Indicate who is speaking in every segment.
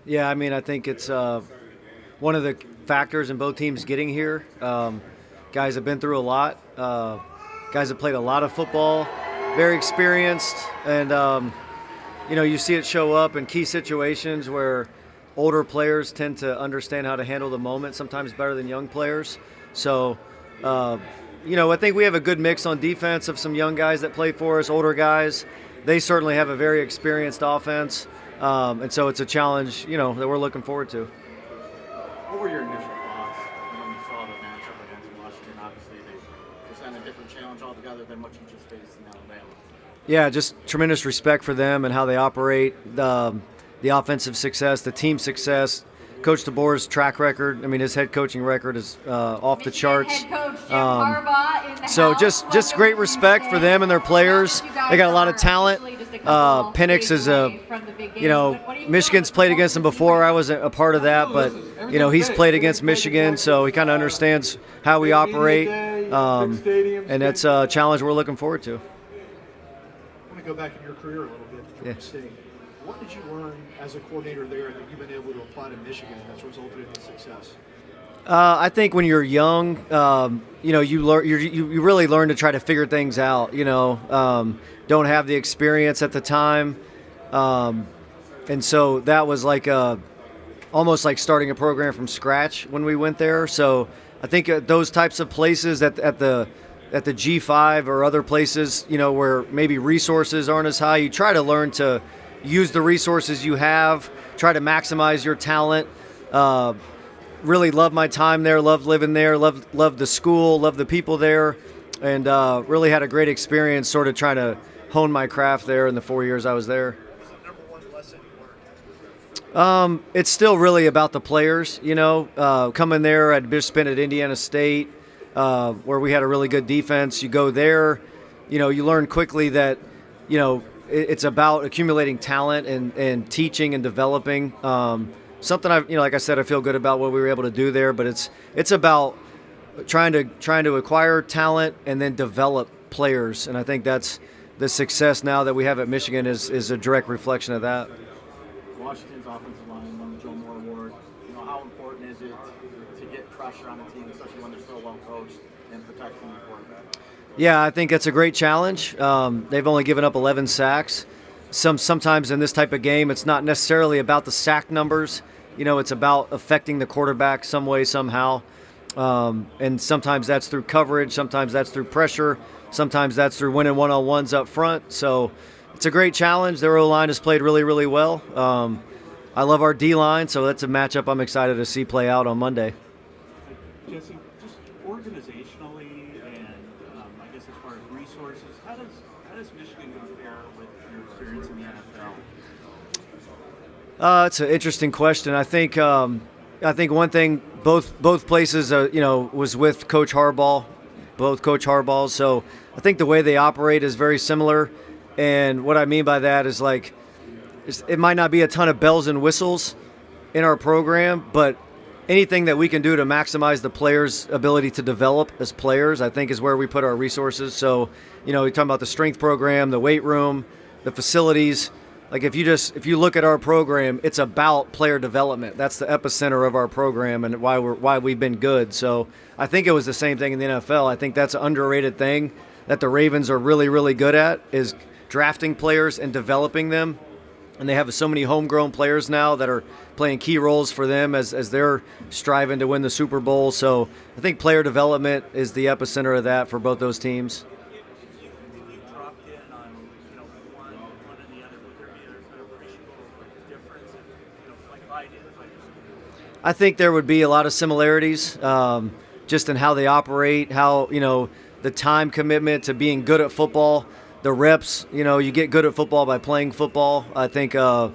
Speaker 1: Yeah, I mean, I think it's one of the factors in both teams getting here. Guys have been through a lot. Guys have played a lot of football, very experienced, and you see it show up in key situations where older players tend to understand how to handle the moment sometimes better than young players. So, uh, I think we have a good mix on defense of some young guys that play for us, older guys. They certainly have a very experienced offense, and so it's a challenge, that we're looking forward to.
Speaker 2: What were your initial thoughts when you saw the matchup against Washington? Obviously, they present a different challenge altogether than what you just faced in Alabama.
Speaker 1: Yeah, just tremendous respect for them and how they operate, the offensive success, the team success. Coach DeBoer's track record, I mean, his head coaching record is off the charts. So just great respect for them and their players. They got a lot of talent. Penix is Michigan's played against him before. I wasn't a part of that, but he's played against Michigan, so he kind of understands how we operate, and that's a challenge we're looking forward to.
Speaker 3: I want to go back in your career a little bit to Georgia State. What did you learn as a coordinator there that you've been able to apply to Michigan that's resulted in success?
Speaker 1: I think when you're young, you really learn to try to figure things out. Don't have the experience at the time, and so that was like almost like starting a program from scratch when we went there. So I think those types of places at the G5 or other places, where maybe resources aren't as high, you try to learn to use the resources you have, try to maximize your talent. Really love my time there, love living there, love the school, love the people there, and really had a great experience sort of trying to hone my craft there in the 4 years I was there.
Speaker 3: What's the number one lesson you learned?
Speaker 1: It's still really about the players, coming there. I'd just been at Indiana State, where we had a really good defense. You go there, you learn quickly that, it's about accumulating talent and teaching and developing. Something like I said, I feel good about what we were able to do there, but it's about trying to acquire talent and then develop players, and I think that's the success now that we have at Michigan is a direct reflection of that.
Speaker 2: Washington's offensive line won the Joe Moore Award. How important is it to get pressure on a team, especially when they're so well coached, and protecting the quarterback?
Speaker 1: Yeah, I think that's a great challenge. They've only given up 11 sacks. Sometimes in this type of game, it's not necessarily about the sack numbers. It's about affecting the quarterback some way, somehow. And sometimes that's through coverage. Sometimes that's through pressure. Sometimes that's through winning one-on-ones up front. So it's a great challenge. Their O-line has played really, really well. I love our D-line, so that's a matchup I'm excited to see play out on Monday.
Speaker 4: Jesse, just organizationally and I guess as far as resources, how does Michigan compare with your experience in the NFL?
Speaker 1: It's an interesting question. I think one thing both places was with Coach Harbaugh, both Coach Harbaughs. So I think the way they operate is very similar. And what I mean by that is it might not be a ton of bells and whistles in our program, but anything that we can do to maximize the players' ability to develop as players, I think is where we put our resources. So, we're talking about the strength program, the weight room, the facilities. Like if you look at our program, it's about player development. That's the epicenter of our program and why we've been good. So I think it was the same thing in the NFL. I think that's an underrated thing that the Ravens are really, really good at is drafting players and developing them. And they have so many homegrown players now that are playing key roles for them as they're striving to win the Super Bowl. So I think player development is the epicenter of that for both those teams.
Speaker 4: If you dropped in on one or the other, would there be an appreciable difference? If I did,
Speaker 1: I think there would be a lot of similarities, just in how they operate, how the time commitment to being good at football. The reps, you get good at football by playing football. I think, the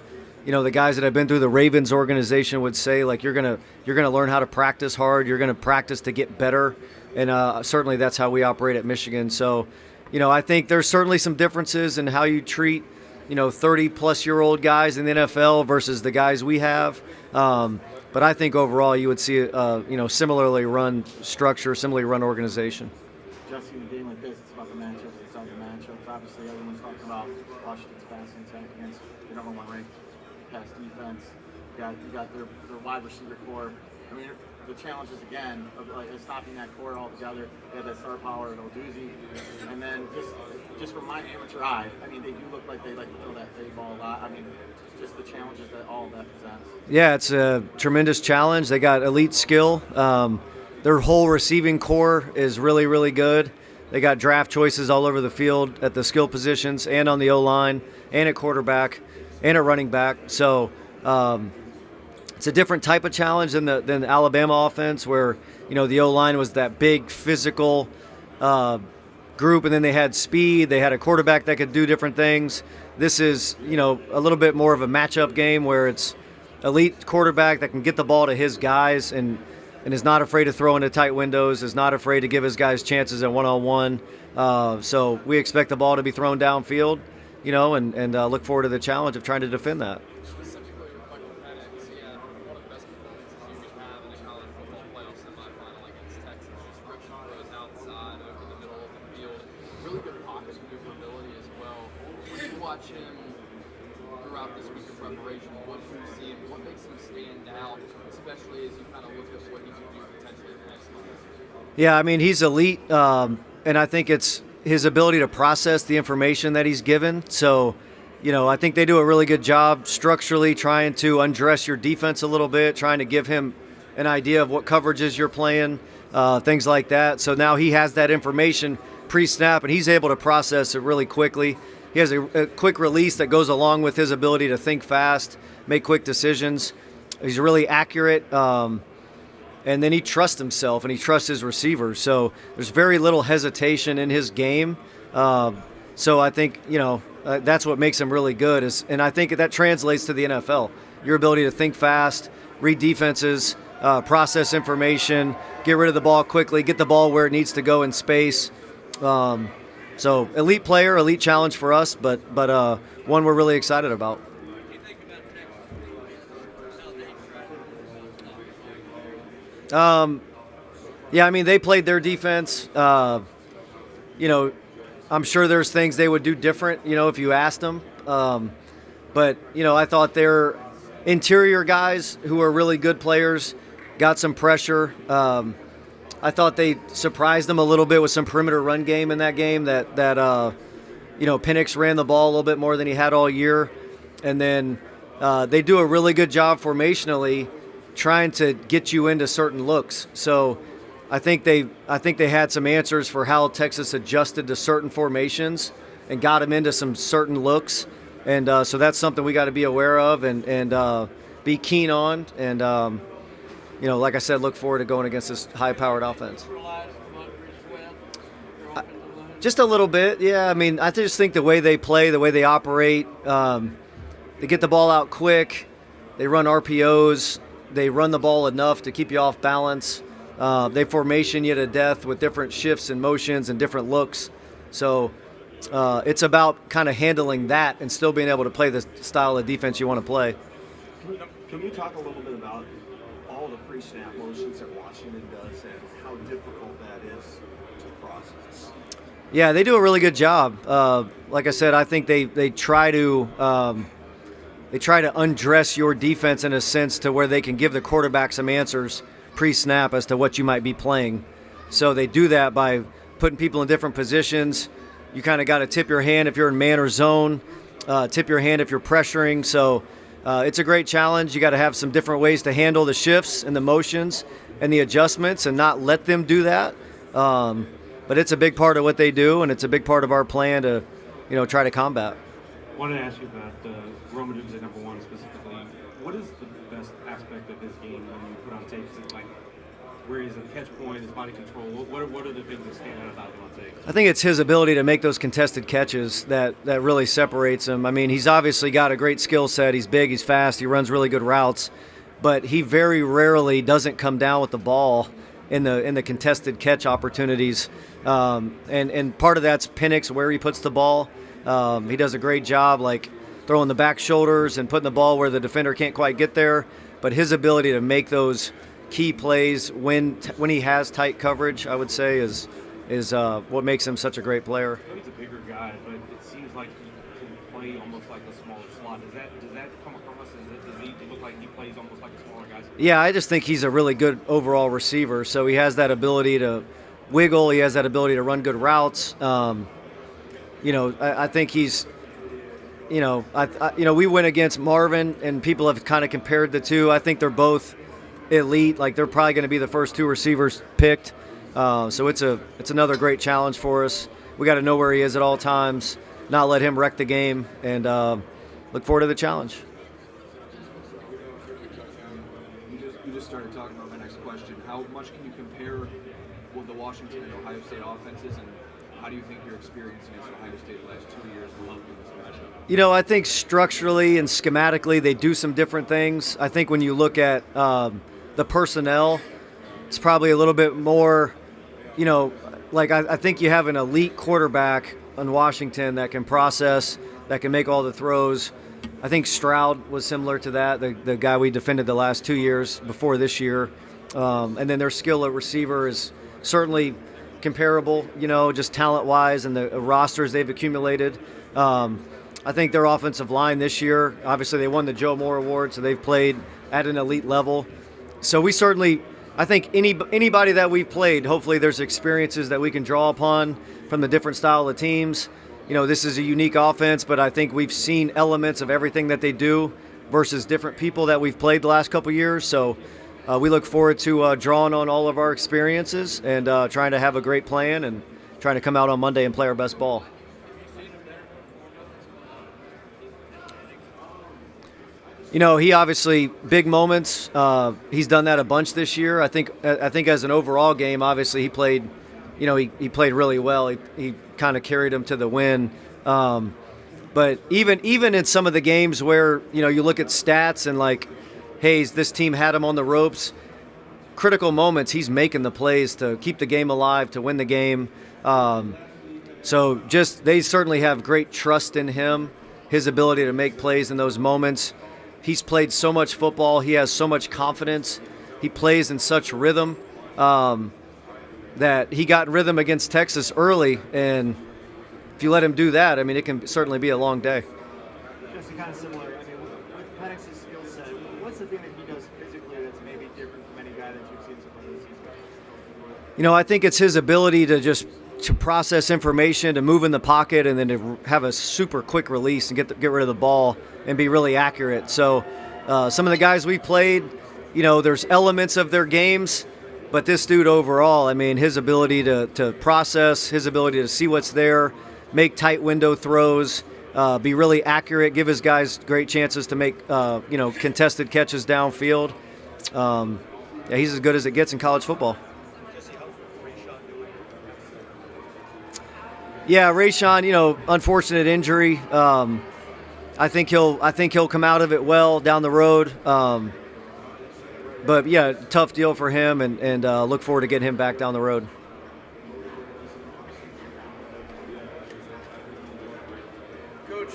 Speaker 1: guys that have been through the Ravens organization would say, you're gonna learn how to practice hard. You're gonna practice to get better, and certainly that's how we operate at Michigan. So, I think there's certainly some differences in how you treat, 30-plus-year-old guys in the NFL versus the guys we have. But I think overall you would see, similarly run structure, similarly run organization.
Speaker 2: Jesse, in a game like this, it's about the matchups. It's about the matchups. Obviously, everyone's talking about Washington's passing attack against the number one ranked pass defense. You got their wide receiver core. I mean, the challenge is again of like stopping that core altogether. They had that star power at Oduzzi, and then just from my amateur eye, I mean, they do look like they like to throw that fade ball a lot. I mean, just the challenges that all of that presents.
Speaker 1: Yeah, it's a tremendous challenge. They got elite skill. Their whole receiving core is really, really good. They got draft choices all over the field at the skill positions and on the O-line and at quarterback and at running back. So it's a different type of challenge than the Alabama offense, where the O-line was that big physical group, and then they had speed. They had a quarterback that could do different things. This is a little bit more of a matchup game where it's elite quarterback that can get the ball to his guys and is not afraid to throw into tight windows, is not afraid to give his guys chances at one-on-one. So we expect the ball to be thrown downfield, and look forward to the challenge of trying to defend that.
Speaker 5: Specifically with Michael Penix, he had one of the best performances you could have in a college football playoff semifinal against Texas. Just rips and throws outside over the middle of the field. Really good pocket maneuverability as well. When you watch him throughout this week of preparation, what do you see and what makes him stand out, especially as you kind of look at what he can do potentially in the next year?
Speaker 1: Yeah, I mean, he's elite, and I think it's his ability to process the information that he's given. So, I think they do a really good job structurally trying to undress your defense a little bit, trying to give him an idea of what coverages you're playing, things like that. So now he has that information pre-snap, and he's able to process it really quickly. He has a quick release that goes along with his ability to think fast, make quick decisions. He's really accurate, and then he trusts himself and he trusts his receivers. So there's very little hesitation in his game. So I think, that's what makes him really good. And I think that translates to the NFL. Your ability to think fast, read defenses, process information, get rid of the ball quickly, get the ball where it needs to go in space. So elite player, elite challenge for us, but one we're really excited about. Yeah, I mean, they played their defense. I'm sure there's things they would do different, if you asked them. But I thought their interior guys, who are really good players, got some pressure. I thought they surprised them a little bit with some perimeter run game in that game. That Penix ran the ball a little bit more than he had all year, and then they do a really good job formationally, trying to get you into certain looks. So I think they had some answers for how Texas adjusted to certain formations and got them into some certain looks, and so that's something we got to be aware of and be keen on. And like I said, look forward to going against this high-powered offense. Just a little bit, yeah. I mean, I just think the way they play, the way they operate, they get the ball out quick, they run RPOs, they run the ball enough to keep you off balance. They formation you to death with different shifts and motions and different looks. So it's about kind of handling that and still being able to play the style of defense you want to play.
Speaker 6: Can you talk a little bit about all the pre-snap motions that Washington does and how difficult that is to process?
Speaker 1: Yeah, they do a really good job. Like I said, I think they try to undress your defense in a sense to where they can give the quarterback some answers pre-snap as to what you might be playing. So they do that by putting people in different positions. You kind of got to tip your hand if you're in man or zone, tip your hand if you're pressuring. So it's a great challenge. You got to have some different ways to handle the shifts and the motions and the adjustments and not let them do that. But it's a big part of what they do, and it's a big part of our plan to, try to combat.
Speaker 4: I wanted to ask you about Roman Dukes at number one specifically. What is the best aspect of his game when you put on tape? Is it like where he's at the catch point, his body control? What are the things that stand out about him on tape?
Speaker 1: I think it's his ability to make those contested catches that really separates him. I mean, he's obviously got a great skill set. He's big, he's fast, he runs really good routes, but he very rarely doesn't come down with the ball in the contested catch opportunities. And part of that's Penix, where he puts the ball. He does a great job, like throwing the back shoulders and putting the ball where the defender can't quite get there. But his ability to make those key plays when he has tight coverage, I would say, is what makes him such a great player.
Speaker 4: He's a bigger guy, but it seems like he can play play almost like a smaller slot. Does that come across? Does he look like he plays almost like a smaller guy?
Speaker 1: Yeah, I just think he's a really good overall receiver. So he has that ability to wiggle. He has that ability to run good routes. I think he's, we went against Marvin, and people have kind of compared the two. I think they're both elite. Like, they're probably going to be the first two receivers picked. So it's another great challenge for us. We got to know where he is at all times, not let him wreck the game, and look forward to the challenge.
Speaker 7: You just started talking about my next question. How much can you compare with the Washington and Ohio State offenses, and how do you think your experience against Ohio State the last 2 years will help in this matchup?
Speaker 1: I think structurally and schematically they do some different things. I think when you look at the personnel, it's probably a little bit more, I think you have an elite quarterback in Washington that can process, that can make all the throws. I think Stroud was similar to that, the guy we defended the last 2 years before this year. And then their skill at receiver is certainly comparable, just talent-wise and the rosters they've accumulated. I think their offensive line this year, obviously they won the Joe Moore Award, so they've played at an elite level. So we certainly, I think anybody that we've played, hopefully there's experiences that we can draw upon from the different style of teams. This is a unique offense, but I think we've seen elements of everything that they do versus different people that we've played the last couple of years. So we look forward to drawing on all of our experiences and trying to have a great plan and trying to come out on Monday and play our best ball. He obviously, big moments. He's done that a bunch this year. I think as an overall game, obviously he played, he played really well. He kind of carried him to the win. But even in some of the games where, you look at stats and like, hey, this team had him on the ropes, critical moments, he's making the plays to keep the game alive, to win the game. So they certainly have great trust in him, his ability to make plays in those moments. He's played so much football. He has so much confidence. He plays in such rhythm that he got rhythm against Texas early. And if you let him do that, it can certainly be a long day.
Speaker 2: Just kind of similar. With Penix's skill set, what's the thing that he does physically that's maybe different from any guy that you've seen so far this season?
Speaker 1: I think it's his ability to process information, to move in the pocket, and then to have a super quick release and get rid of the ball and be really accurate. So some of the guys we played, there's elements of their games, but this dude overall, his ability to process, his ability to see what's there, make tight window throws, be really accurate, give his guys great chances to make contested catches downfield. He's as good as it gets in college football. Yeah, Rayshon, unfortunate injury. I think he'll come out of it well down the road. But yeah, tough deal for him, and look forward to getting him back down the road.
Speaker 8: Coach,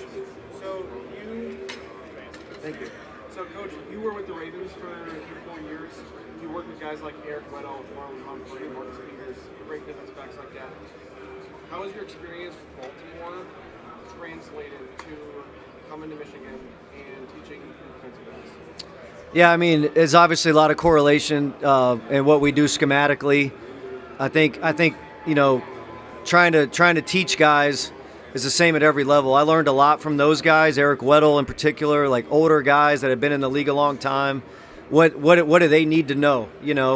Speaker 8: Coach, you were with the Ravens for 4 years. You worked with guys like Eric Weddle, Marlon Humphrey, Marcus Peters, great defensive backs like that. How has your experience with Baltimore translated to coming to Michigan and teaching defensive backs?
Speaker 1: Yeah, there's obviously a lot of correlation in what we do schematically. I think trying to teach guys is the same at every level. I learned a lot from those guys, Eric Weddle in particular, like older guys that have been in the league a long time. What do they need to know?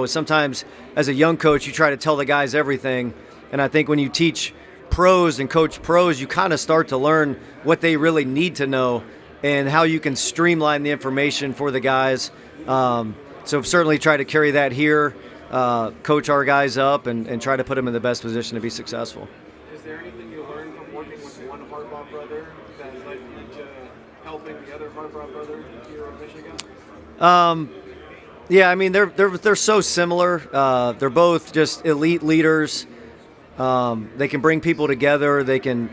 Speaker 1: Sometimes as a young coach, you try to tell the guys everything, and I think when you teach pros and coach pros, you kind of start to learn what they really need to know and how you can streamline the information for the guys. So certainly try to carry that here, coach our guys up, and try to put them in the best position to be successful.
Speaker 8: Is there anything you learned from working with one Harbaugh brother that led you to helping the other Harbaugh brother here in Michigan?
Speaker 1: Yeah, they're so similar. They're both just elite leaders. They can bring people together. They can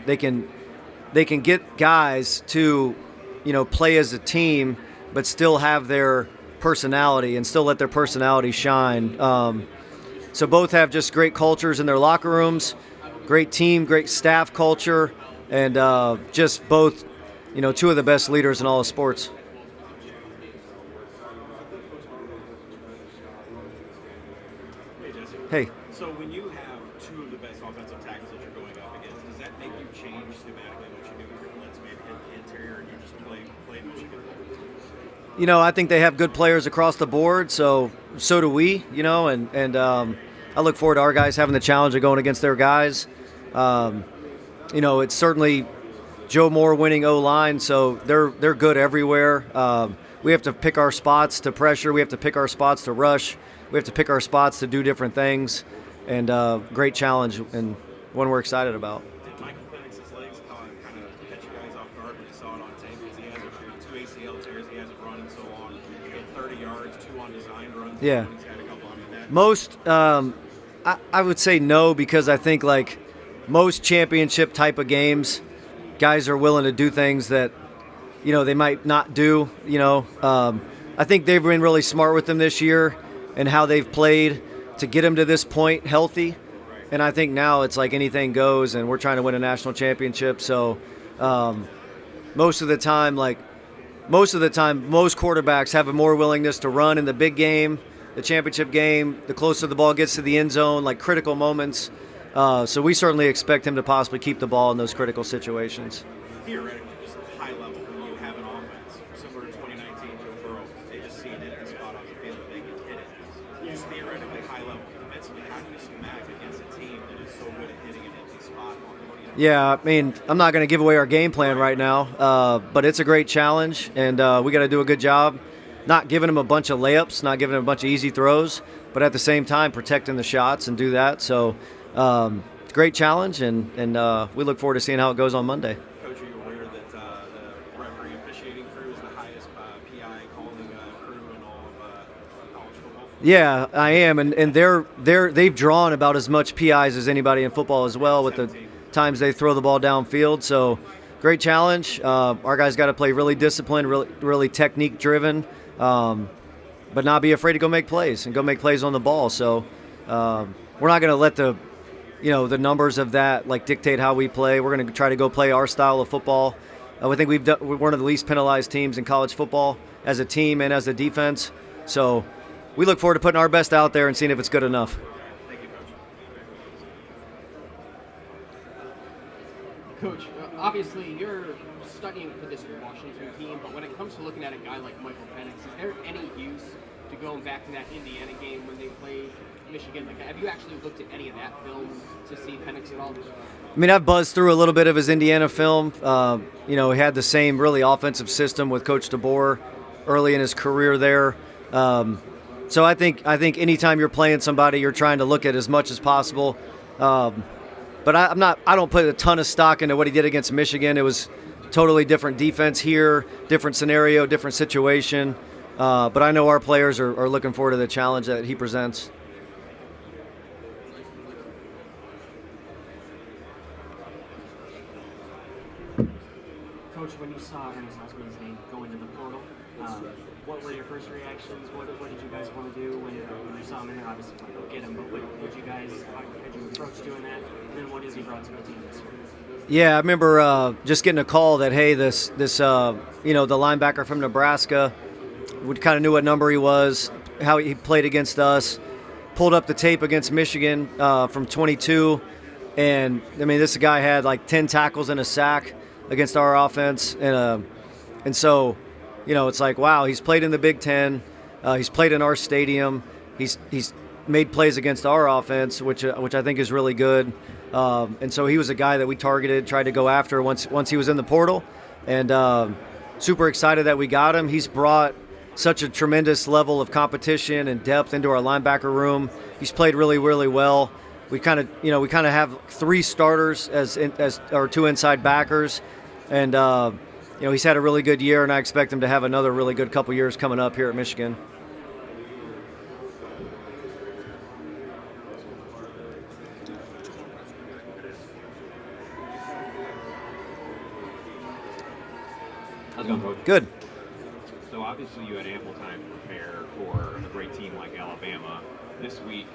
Speaker 1: get guys to, play as a team, but still have their personality and still let their personality shine. So both have just great cultures in their locker rooms, great team, great staff culture, and just both two of the best leaders in all of sports.
Speaker 4: Hey, Jesse.
Speaker 1: Hey.
Speaker 4: So when you have two of the best offensive tackles that you're going up against, does that make you change schematically what you do with your blitz, maybe hit the interior, and you just play Michigan?
Speaker 1: I think they have good players across the board, so do we, and I look forward to our guys having the challenge of going against their guys. It's certainly Joe Moore winning O-line, so they're good everywhere. We have to pick our spots to pressure. We have to pick our spots to rush. We have to pick our spots to do different things, and great challenge and one we're excited about.
Speaker 4: Did Michael Penix's legs kind of catch you guys off guard when you saw it on tape? Because he has two ACL tears, he hasn't run in so long. He had 30 yards, 2 on designed runs.
Speaker 1: Yeah.
Speaker 4: He's had a couple.
Speaker 1: Most, I would say no, because I think like most championship type of games, guys are willing to do things that, they might not do. I think they've been really smart with them this year and how they've played to get them to this point healthy. And I think now it's like anything goes, and we're trying to win a national championship. So most of the time, most quarterbacks have a more willingness to run in the big game, the championship game, the closer the ball gets to the end zone, like critical moments. So we certainly expect him to possibly keep the ball in those critical situations.
Speaker 4: Theoretically, just high level, when you have an offense similar to 2019 Joe Burrow, they just see it at the spot on the field that they can hit it. Just theoretically high level defensively, how do you schematic against a team that is so good at hitting an empty spot on the field?
Speaker 1: Yeah, I mean, I'm not going to give away our game plan right now, but it's a great challenge, and we got to do a good job not giving them a bunch of layups, not giving them a bunch of easy throws, but at the same time protecting the shots and do that. So great challenge, and we look forward to seeing how it goes on Monday.
Speaker 4: Coach, are you aware that the referee officiating crew is the highest PI calling crew in all of college football?
Speaker 1: Yeah, I am, and they've drawn about as much PIs as anybody in football as well with 17. The times they throw the ball downfield. So great challenge. Our guys got to play really disciplined, really technique driven, but not be afraid to go make plays on the ball. So we're not going to let the numbers of that dictate how we play. We're going to try to go play our style of football. I think we're one of the least penalized teams in college football as a team and as a defense. So we look forward to putting our best out there and seeing if it's good enough.
Speaker 4: Thank you, Coach.
Speaker 9: Coach, obviously you're studying for this Washington team, but when it comes to looking at a guy like Michael Penix, is there any use to going back to that Indiana game when they played Michigan? Have you actually looked at any of that film to see Penix at all?
Speaker 1: I mean, I've buzzed through a little bit of his Indiana film. He had the same really offensive system with Coach DeBoer early in his career there. So I think anytime you're playing somebody, you're trying to look at as much as possible. But I don't put a ton of stock into what he did against Michigan. It was totally different defense here, different scenario, different situation. But I know our players are looking forward to the challenge that he presents.
Speaker 10: Coach, when you saw Ernest Husman's name go into the portal, what were your first reactions? What did you guys want to do when you saw him in there? Obviously, you want to go get him, but how did you approach doing that? And then what has he brought to the team this year?
Speaker 1: Yeah, I remember just getting a call that, hey, the linebacker from Nebraska, we kind of knew what number he was, how he played against us, pulled up the tape against Michigan from 22, and I mean, this guy had 10 tackles and a sack against our offense, and so, it's like, wow, he's played in the Big Ten, he's played in our stadium, he's made plays against our offense, which I think is really good, and so he was a guy that we targeted, tried to go after once he was in the portal, and super excited that we got him. He's brought such a tremendous level of competition and depth into our linebacker room. He's played really, really well. We kind of have 3 starters as our 2 inside backers, and he's had a really good year, and I expect him to have another really good couple years coming up here at Michigan.
Speaker 4: How's it going, Coach?
Speaker 1: Good.
Speaker 4: So obviously you had ample time to prepare for a great team like Alabama. This week,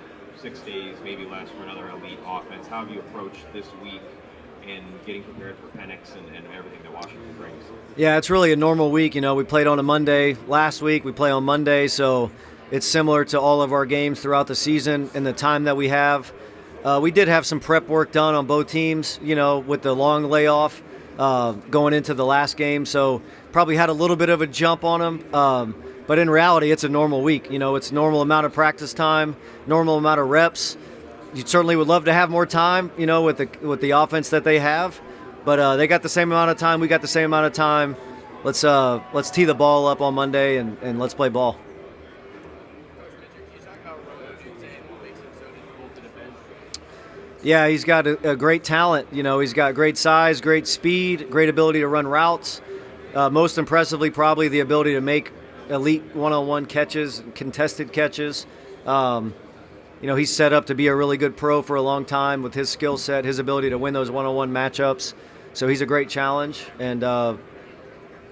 Speaker 4: 6 days, maybe less for another elite offense. How have you approached this week
Speaker 11: and getting prepared for Penix and everything that Washington brings?
Speaker 1: Yeah, it's really a normal week. You know, we played on a Monday last week. We play on Monday, so it's similar to all of our games throughout the season and the time that we have. We did have some prep work done on both teams, you know, with the long layoff going into the last game. So probably had a little bit of a jump on them. But in reality, it's a normal week. You know, it's normal amount of practice time, normal amount of reps. You certainly would love to have more time, you know, with the offense that they have. But they got the same amount of time. We got the same amount of time. Let's tee the ball up on Monday and let's play ball. Yeah, he's got a great talent. You know, he's got great size, great speed, great ability to run routes. Most impressively, probably the ability to make elite one-on-one catches, contested catches. You know, he's set up to be a really good pro for a long time with his skill set, his ability to win those one-on-one matchups. So he's a great challenge, and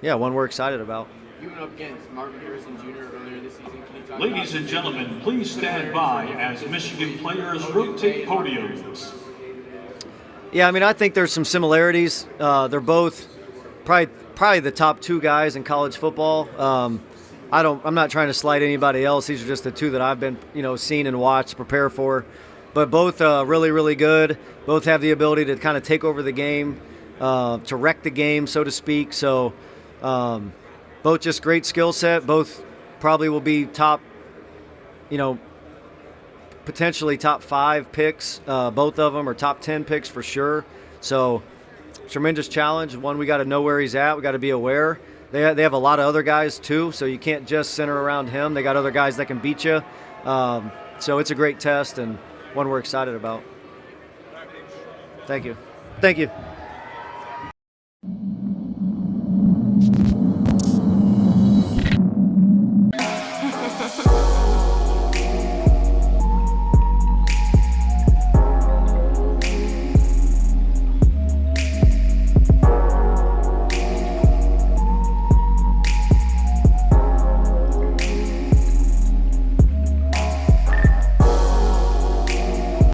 Speaker 1: yeah, one we're excited about.
Speaker 9: You went up against Marvin Harrison Jr. earlier this season. Can you talk
Speaker 12: Ladies and gentlemen, please stand by as Michigan players rotate podiums.
Speaker 1: Yeah, I mean, I think there's some similarities. They're both probably the top two guys in college football. I'm not trying to slight anybody else. These are just the two that I've been, you know, seen and watched, prepare for. But both really, really good. Both have the ability to kind of take over the game, to wreck the game, so to speak. So both just great skill set. Both probably will be top, you know, potentially top 5 picks. Both of them are top 10 picks for sure. So tremendous challenge. One, we got to know where he's at. We got to be aware. They have a lot of other guys too, so you can't just center around him. They got other guys that can beat you. So it's a great test and one we're excited about. Thank you. Thank you.